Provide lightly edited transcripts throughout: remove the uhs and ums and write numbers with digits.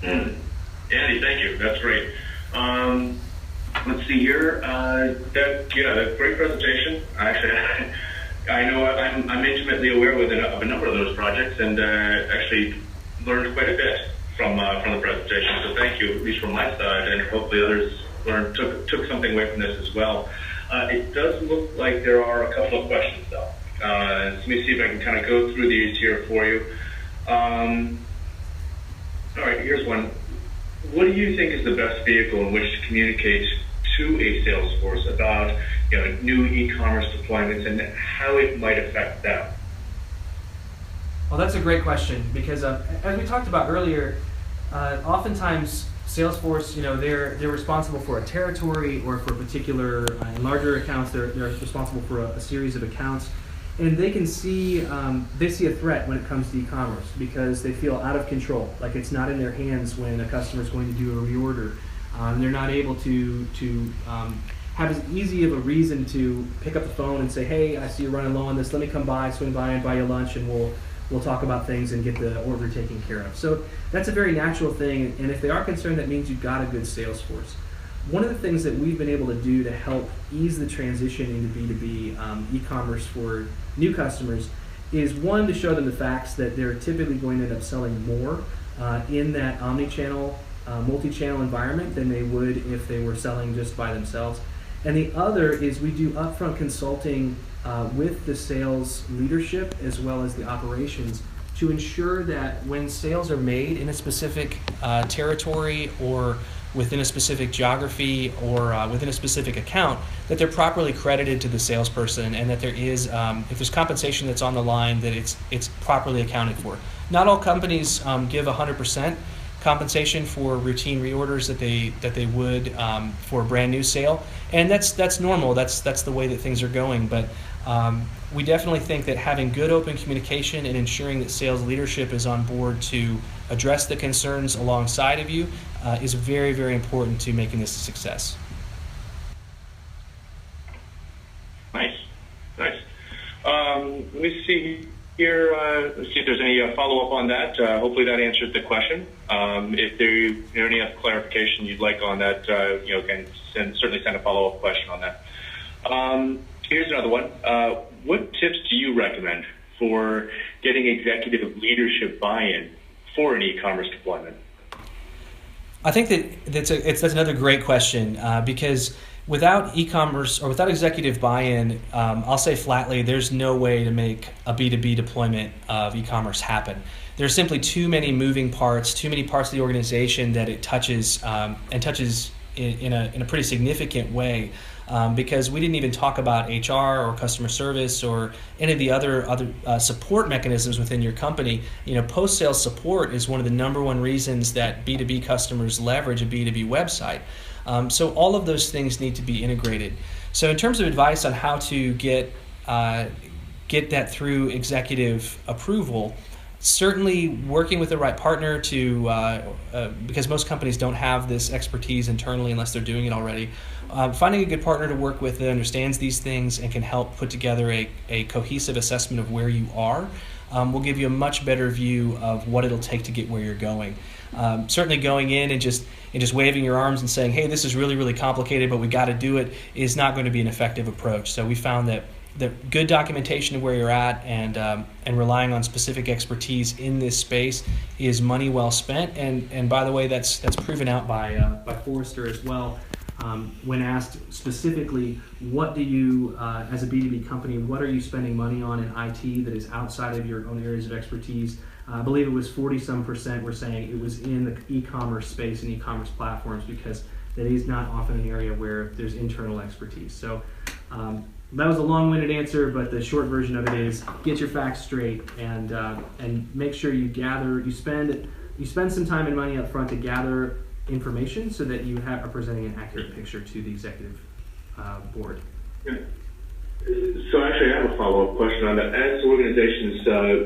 Andy, thank you. That's great. Let's see here. That's great presentation. Actually, I know I'm intimately aware of a number of those projects, and actually learned quite a bit from the presentation. So thank you, at least from my side, and hopefully others took something away from this as well. It does look like there are a couple of questions though. So let me see if I can kind of go through these here for you. All right, here's one. What do you think is the best vehicle in which to communicate to a sales force about new e-commerce deployments and how it might affect them? Well, that's a great question because as we talked about earlier, oftentimes Salesforce, they're responsible for a territory or for a particular, in larger accounts, they're responsible for a series of accounts. And they can see, they see a threat when it comes to e-commerce because they feel out of control, like it's not in their hands when a customer is going to do a reorder. They're not able to have as easy of a reason to pick up the phone and say, hey, I see you're running low on this, let me come by, swing by and buy you lunch, and we'll talk about things and get the order taken care of. So that's a very natural thing, and if they are concerned, that means you've got a good sales force. One of the things that we've been able to do to help ease the transition into B2B e-commerce for new customers is, one, to show them the facts that they're typically going to end up selling more in that omni-channel, multi-channel environment than they would if they were selling just by themselves. And the other is we do upfront consulting with the sales leadership as well as the operations to ensure that when sales are made in a specific territory or within a specific geography or within a specific account, that they're properly credited to the salesperson and that there is, if there's compensation that's on the line, that it's properly accounted for. Not all companies give 100% compensation for routine reorders that they would for a brand new sale, and that's normal. That's the way that things are going. But we definitely think that having good open communication and ensuring that sales leadership is on board to address the concerns alongside of you is very, very important to making this a success. Nice. Let me see here. Let's see if there's any follow-up on that. Hopefully that answered the question. If there any other clarification you'd like on that, can certainly send a follow-up question on that. Here's another one. What tips do you recommend for getting executive leadership buy-in for an e-commerce deployment? I think that's another great question because without e-commerce or without executive buy-in, I'll say flatly, there's no way to make a B2B deployment of e-commerce happen. There's simply too many moving parts, too many parts of the organization that it touches and touches in a pretty significant way. Because we didn't even talk about HR or customer service or any of the other support mechanisms within your company. Post-sales support is one of the number one reasons that B2B customers leverage a B2B website. So all of those things need to be integrated. So in terms of advice on how to get that through executive approval, certainly working with the right partner because most companies don't have this expertise internally unless they're doing it already. Finding a good partner to work with that understands these things and can help put together a cohesive assessment of where you are will give you a much better view of what it'll take to get where you're going. Certainly going in and just waving your arms and saying, hey, this is really, really complicated, but we got to do it, is not going to be an effective approach. So we found that the good documentation of where you're at and relying on specific expertise in this space is money well spent. And by the way, that's proven out by Forrester as well. When asked specifically, what do you, as a B2B company, what are you spending money on in IT that is outside of your own areas of expertise? I believe it was 40-some% were saying it was in the e-commerce space and e-commerce platforms because that is not often an area where there's internal expertise. So that was a long-winded answer, but the short version of it is get your facts straight and make sure you spend some time and money up front to gather information so that you are presenting an accurate picture to the executive board. Yeah. So actually I have a follow-up question on that. As organizations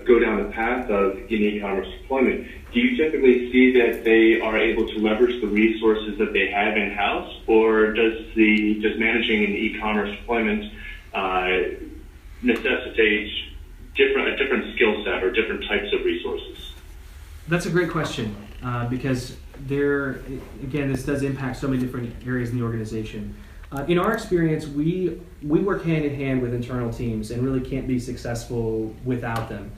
go down the path of e-commerce deployment, do you typically see that they are able to leverage the resources that they have in-house, or does managing an e-commerce deployment necessitate a different skill set or different types of resources? That's a great question. because again, this does impact so many different areas in the organization. In our experience, we work hand in hand with internal teams and really can't be successful without them.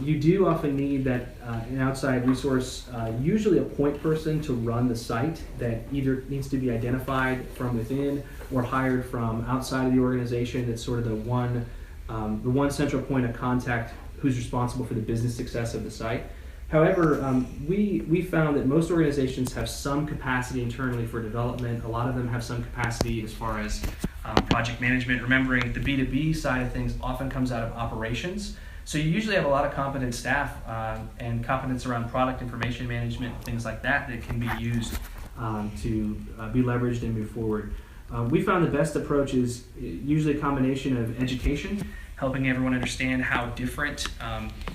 You do often need an outside resource, usually a point person to run the site that either needs to be identified from within or hired from outside of the organization. It's sort of the one central point of contact who's responsible for the business success of the site. However, we found that most organizations have some capacity internally for development. A lot of them have some capacity as far as project management. Remembering the B2B side of things often comes out of operations. So you usually have a lot of competent staff and competence around product information management, things like that can be used to be leveraged and move forward. We found the best approach is usually a combination of education, helping everyone understand how different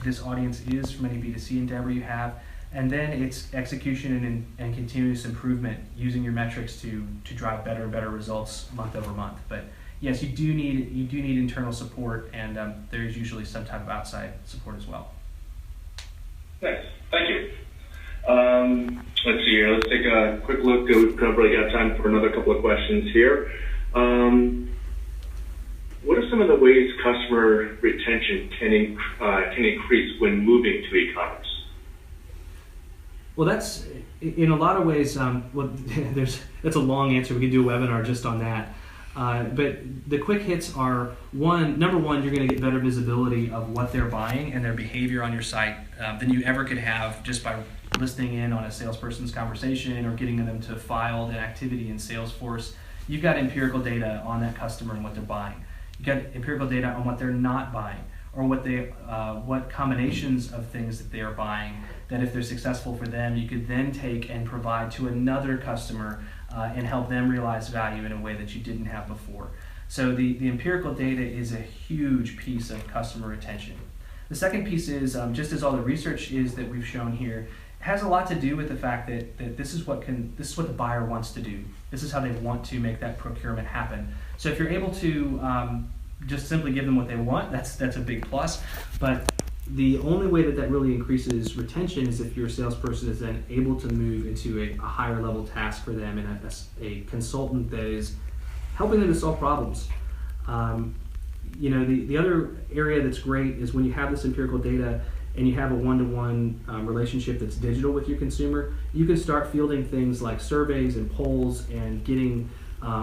this audience is from any B2C endeavor you have, and then it's execution and continuous improvement, using your metrics to drive better and better results month over month. But yes, you do need internal support, and there's usually some type of outside support as well. Nice, thank you. Let's see here. Let's take a quick look. We've probably got time for another couple of questions here. What are some of the ways customer retention can increase when moving to e-commerce? Well, that's in a lot of ways. That's a long answer. We could do a webinar just on that. But the quick hits are number one, you're going to get better visibility of what they're buying and their behavior on your site than you ever could have just by listening in on a salesperson's conversation or getting them to file an activity in Salesforce. You've got empirical data on that customer and what they're buying. You've got empirical data on what they're not buying, or what combinations of things that they are buying that if they're successful for them, you could then take and provide to another customer and help them realize value in a way that you didn't have before. So the empirical data is a huge piece of customer retention. The second piece is, just as all the research is that we've shown here, it has a lot to do with the fact that this is what the buyer wants to do. This is how they want to make that procurement happen. So if you're able to just simply give them what they want, that's a big plus. But the only way that really increases retention is if your salesperson is then able to move into a higher level task for them and a consultant that is helping them to solve problems. The other area that's great is when you have this empirical data and you have a one-to-one relationship that's digital with your consumer, you can start fielding things like surveys and polls and getting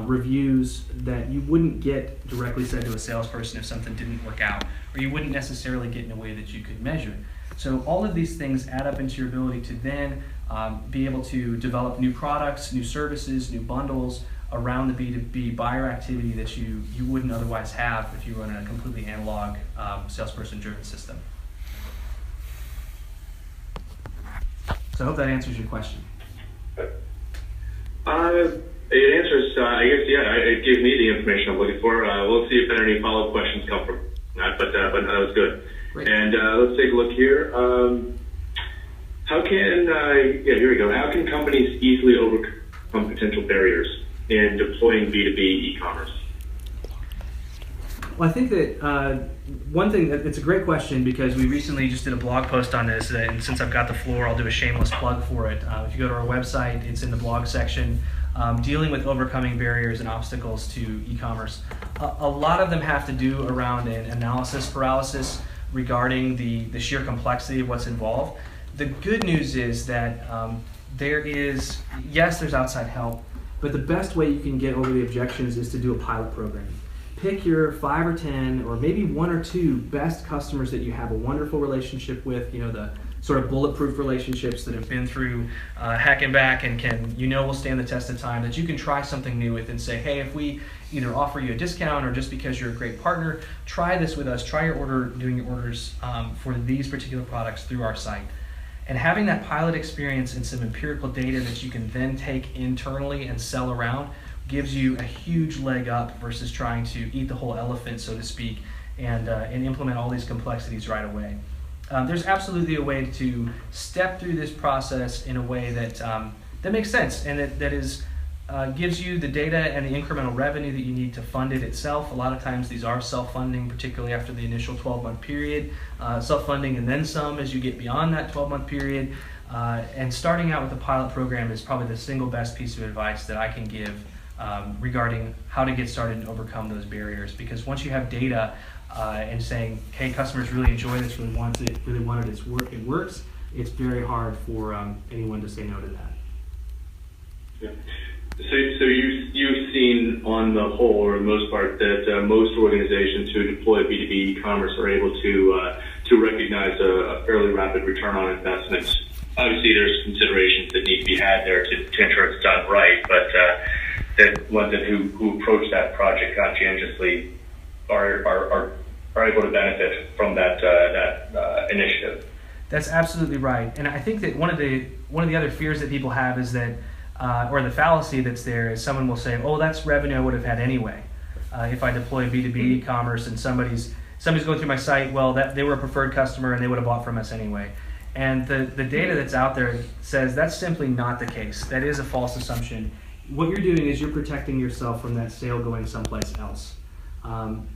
reviews that you wouldn't get directly said to a salesperson if something didn't work out, or you wouldn't necessarily get in a way that you could measure. So all of these things add up into your ability to then be able to develop new products, new services, new bundles around the B2B buyer activity that you wouldn't otherwise have if you were in a completely analog salesperson-driven system. So I hope that answers your question. It answers, I guess, yeah, it gave me the information I'm looking for. We'll see if there are any follow-up questions come from that, but that was good. Great. And let's take a look here. Here we go. How can companies easily overcome potential barriers in deploying B2B e-commerce? Well, I think that one thing, it's a great question because we recently just did a blog post on this, and since I've got the floor, I'll do a shameless plug for it. If you go to our website, it's in the blog section, dealing with overcoming barriers and obstacles to e-commerce. A lot of them have to do around an analysis paralysis regarding the sheer complexity of what's involved. The good news is that there's outside help, but the best way you can get over the objections is to do a pilot program. Pick your 5 or 10 or maybe 1 or 2 best customers that you have a wonderful relationship with, the sort of bulletproof relationships that have been through heck and back and will stand the test of time, that you can try something new with and say, hey, if we either offer you a discount or just because you're a great partner, try this with us, try doing your orders for these particular products through our site. And having that pilot experience and some empirical data that you can then take internally and sell around gives you a huge leg up versus trying to eat the whole elephant, so to speak, and implement all these complexities right away. There's absolutely a way to step through this process in a way that makes sense and that is gives you the data and the incremental revenue that you need to fund it itself. A lot of times these are self-funding, particularly after the initial 12-month period. Self-funding and then some as you get beyond that 12-month period. And starting out with a pilot program is probably the single best piece of advice that I can give regarding how to get started and overcome those barriers. Because once you have data and saying, hey, customers really enjoy this, really want it, it works, it's very hard for anyone to say no to that. Yeah. So you've seen on the whole, or the most part, that most organizations who deploy B2B e-commerce are able to recognize a fairly rapid return on investment. Obviously, there's considerations that need to be had there to ensure it's done right, but that ones who approach that project conscientiously are able to benefit from that initiative. That's absolutely right, and I think that one of the other fears that people have is that, or the fallacy that's there is someone will say, "Oh, that's revenue I would have had anyway if I deploy B2B e-commerce and somebody's going through my site. Well, that they were a preferred customer and they would have bought from us anyway." And the data that's out there says that's simply not the case. That is a false assumption. What you're doing is you're protecting yourself from that sale going someplace else.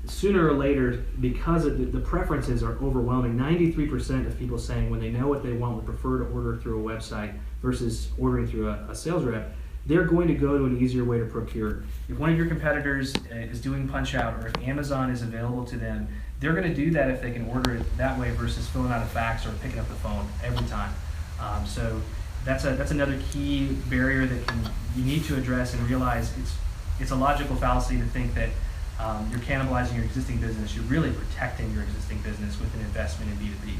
Sooner or later, because the preferences are overwhelming, 93% of people saying when they know what they want would prefer to order through a website versus ordering through a sales rep, they're going to go to an easier way to procure. If one of your competitors is doing punch out, or if Amazon is available to them, they're going to do that if they can order it that way versus filling out a fax or picking up the phone every time. So that's another key barrier that you need to address and realize it's a logical fallacy to think that you're cannibalizing your existing business. You're really protecting your existing business with an investment in B2B.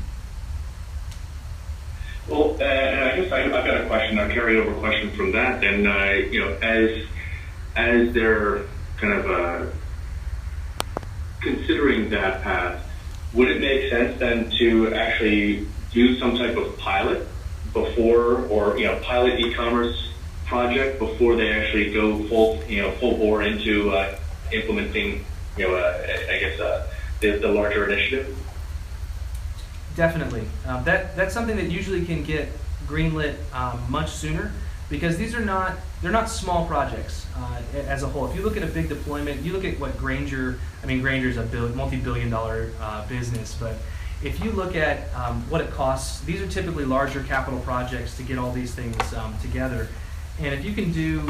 Well, and I guess I've got a question, a carryover question from that. And as they're kind of considering that path, would it make sense then to actually do some type of pilot before, or pilot e-commerce project before they actually go full bore into implementing the larger initiative? Definitely. That's something that usually can get greenlit much sooner, because they're not small projects as a whole. If you look at a big deployment, you look at what Grainger's a multi-billion-dollar business, but if you look at what it costs, these are typically larger capital projects to get all these things together. And if you can do,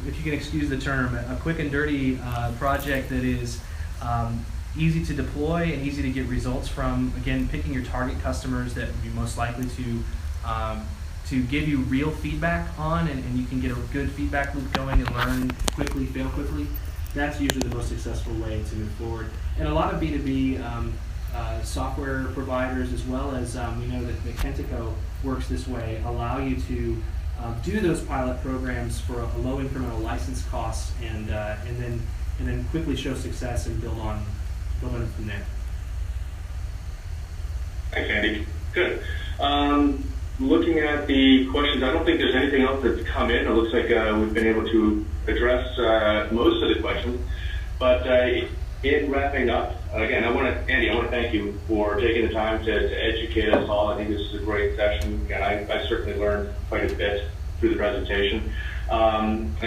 if you can excuse the term, a quick and dirty project that is easy to deploy and easy to get results from, again, picking your target customers that would be most likely to give you real feedback on, and you can get a good feedback loop going and learn quickly, fail quickly, that's usually the most successful way to move forward. And a lot of B2B software providers, as well as we know that the Kentico works this way, allow you to do those pilot programs for a low incremental license cost, and then quickly show success and build on it from there. Thanks, Andy. Good. Looking at the questions, I don't think there's anything else that's come in. It looks like we've been able to address most of the questions. But in wrapping up, again, Andy, I want to thank you for taking the time to educate us all. I think this is a great session, and I certainly learned quite a bit through the presentation.